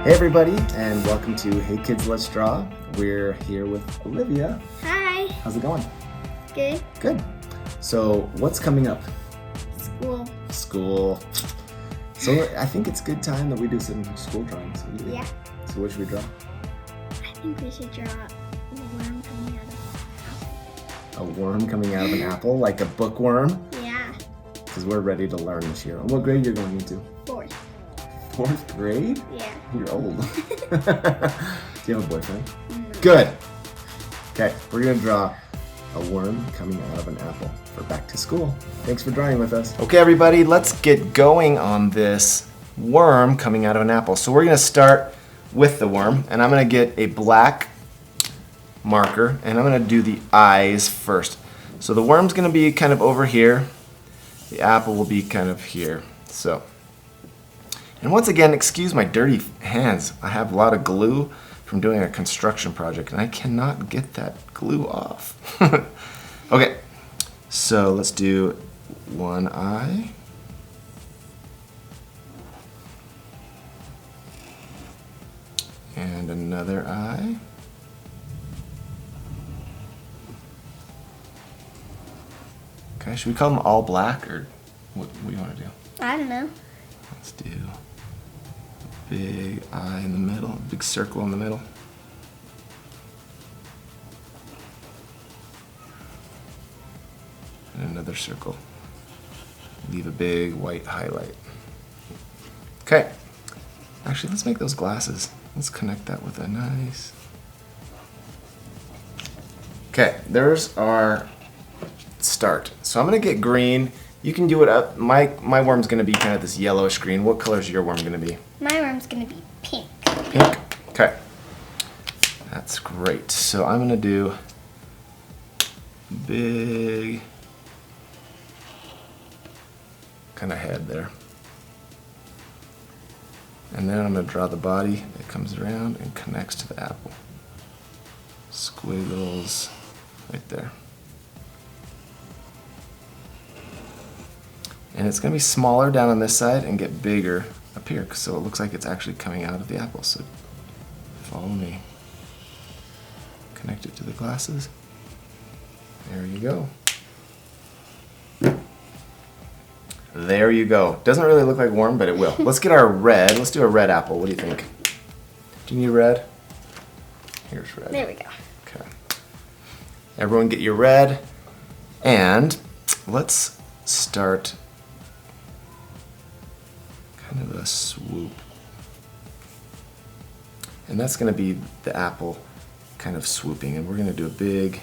Hey everybody, and welcome to Hey Kids Let's Draw. We're here with Olivia. Hi. How's it going? Good. Good. So what's coming up? School. So I think it's good time that we do some school drawings. Yeah. So what should we draw? I think we should draw a worm coming out of A worm coming out of an apple, like a bookworm? Yeah. Because we're ready to learn this year. What grade you're going into? Fourth. 4th grade? Yeah. You're old. Do you have a boyfriend? No. Good. Okay, we're going to draw a worm coming out of an apple for back to school. Thanks for drawing with us. Okay, everybody, let's get going on this worm coming out of an apple. So we're going to start with the worm, and I'm going to get a black marker, and I'm going to do the eyes first. So the worm's going to be kind of over here. The apple will be kind of here. And once again, excuse my dirty hands. I have a lot of glue from doing a construction project, and I cannot get that glue off. Okay, so let's do one eye. And another eye. Okay, should we call them all black, or what do you want to do? I don't know. Let's do a big eye in the middle, a big circle in the middle. And another circle. Leave a big white highlight. Okay. Actually, let's make those glasses. Let's connect that with a nice... Okay, there's our start. So I'm gonna get green. You can do it up. My worm's gonna be kind of this yellowish green. What color is your worm gonna be? My worm's gonna be pink. Pink. Okay. That's great. So I'm gonna do big kind of head there. And then I'm gonna draw the body that comes around and connects to the apple. Squiggles right there. And it's going to be smaller down on this side and get bigger up here, so it looks like it's actually coming out of the apple. So follow me. Connect it to the glasses. There you go. There you go. Doesn't really look like worm, but it will. Let's get our red. Let's do a red apple. What do you think? Do you need red? Here's red. There we go. Okay. Everyone get your red. And let's start kind of a swoop. And that's going to be the apple kind of swooping. And we're going to do a big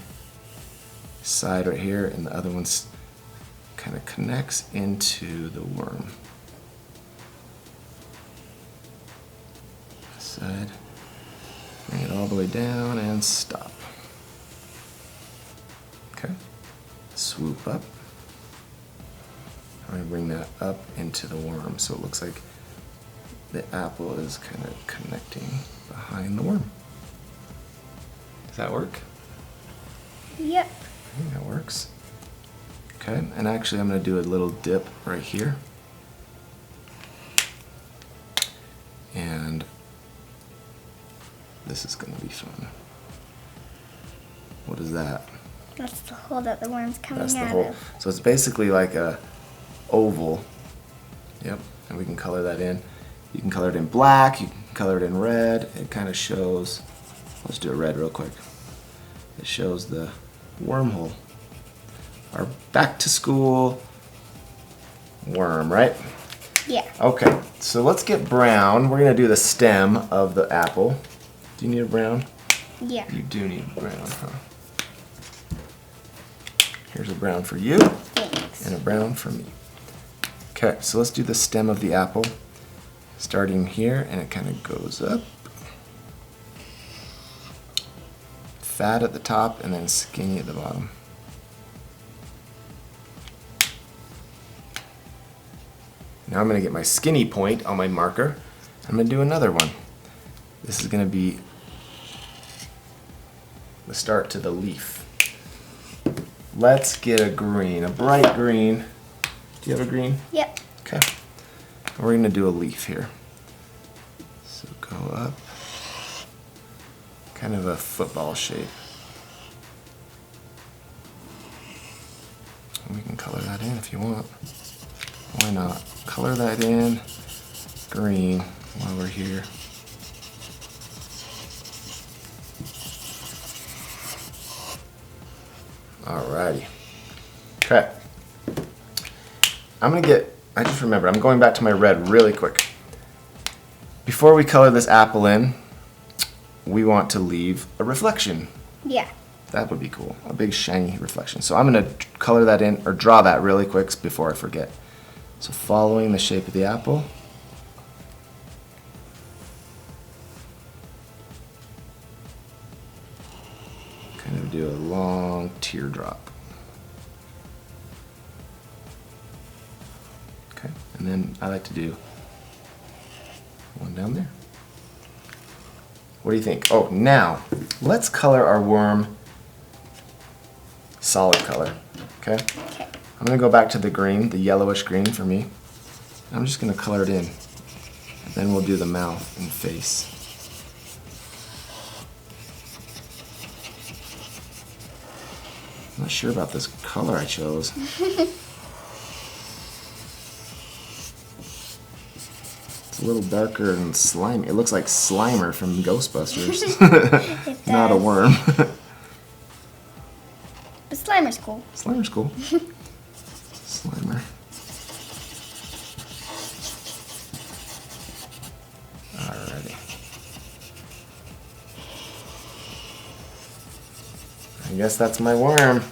side right here, and the other one's kind of connects into the worm. Side. Bring it all the way down and stop. Okay. Swoop up. I'm going to bring that up into the worm so it looks like the apple is kind of connecting behind the worm. Does that work? Yep. I think that works. Okay, and actually I'm going to do a little dip right here. And this is going to be fun. What is that? That's the hole that the worm's coming That's the out hole. of. So it's basically like a oval. Yep, and we can color that in. You can color it in black, you can color it in red. It kind of shows, let's do a red real quick. It shows the wormhole. Our back to school worm, right? Yeah. Okay, so let's get brown. We're gonna do the stem of the apple. Do you need a brown? Yeah. You do need brown, huh? Here's a brown for you. Thanks. And a brown for me. Okay, so let's do the stem of the apple. Starting here, and it kind of goes up. Fat at the top, and then skinny at the bottom. Now I'm going to get my skinny point on my marker. I'm going to do another one. This is going to be the start to the leaf. Let's get a green, a bright green. Do you have a green? Yep. Okay. We're going to do a leaf here. So go up. Kind of a football shape. And we can color that in if you want. Why not? Color that in green while we're here. Alrighty. Okay. I just remembered, I'm going back to my red really quick. Before we color this apple in, we want to leave a reflection. Yeah. That would be cool. A big shiny reflection. So I'm going to color that in, or draw that really quick before I forget. So following the shape of the apple. Kind of do a long teardrop. Okay, and then I like to do one down there. What do you think? Oh, now let's color our worm solid color. Okay? Okay. I'm gonna go back to the green, the yellowish green for me. I'm just gonna color it in. And then we'll do the mouth and face. I'm not sure about this color I chose. It's a little darker and slimy. It looks like Slimer from Ghostbusters. Not a worm. But Slimer's cool. Slimer's cool. Slimer. Alrighty. I guess that's my worm.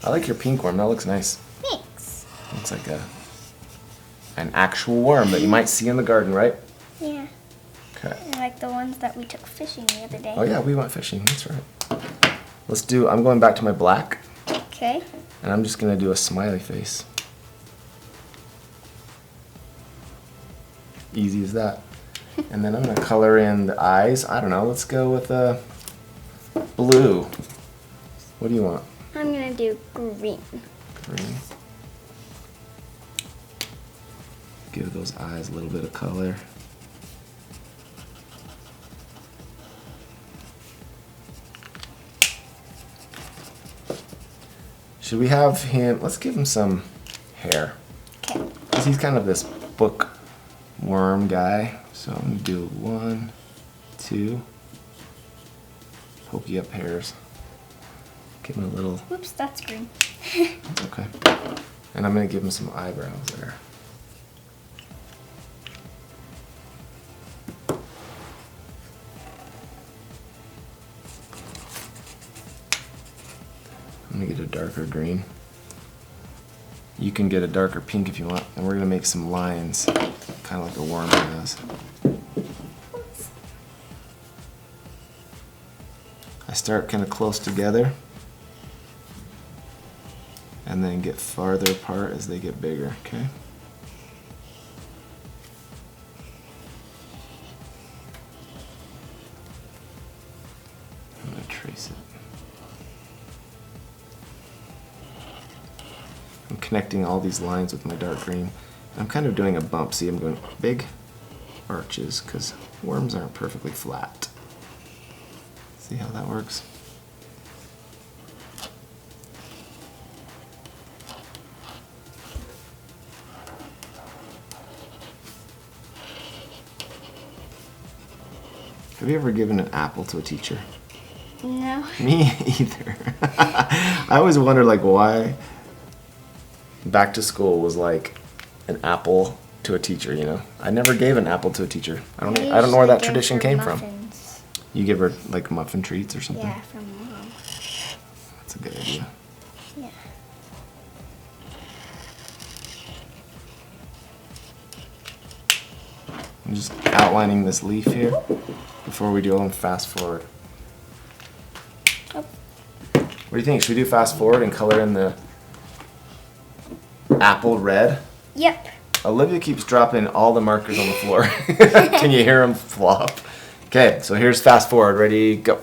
I like your pink worm. That looks nice. Thanks. Looks like an actual worm that you might see in the garden, right? Yeah. Okay. I like the ones that we took fishing the other day. Oh yeah, we went fishing. That's right. I'm going back to my black. Okay. And I'm just gonna do a smiley face. Easy as that. And then I'm gonna color in the eyes. I don't know, let's go with blue. What do you want? I'm gonna do green. Green. Give those eyes a little bit of color. Should we have him, let's give him some hair. Okay. Because he's kind of this bookworm guy. So I'm going to do 1, 2, pokey up hairs. Give him a little, Whoops, that's green. that's okay. And I'm going to give him some eyebrows there. I'm going to get a darker green. You can get a darker pink if you want. And we're going to make some lines, kind of like a worm does. I start kind of close together and then get farther apart as they get bigger, okay? I'm going to trace it. I'm connecting all these lines with my dark green. I'm kind of doing a bump. See, I'm going big arches because worms aren't perfectly flat. See how that works? Have you ever given an apple to a teacher? No. Me either. I always wondered like why back to school was like an apple to a teacher, you know? I never gave an apple to a teacher. I don't know where that tradition came from. You give her like muffin treats or something? Yeah, from Mom. That's a good idea. Yeah. I'm just outlining this leaf here before we do them fast forward. Oh. What do you think? Should we do fast forward and color in the apple red? Yep. Olivia keeps dropping all the markers on the floor. Can you hear them flop? Okay, so here's fast forward. Ready, go.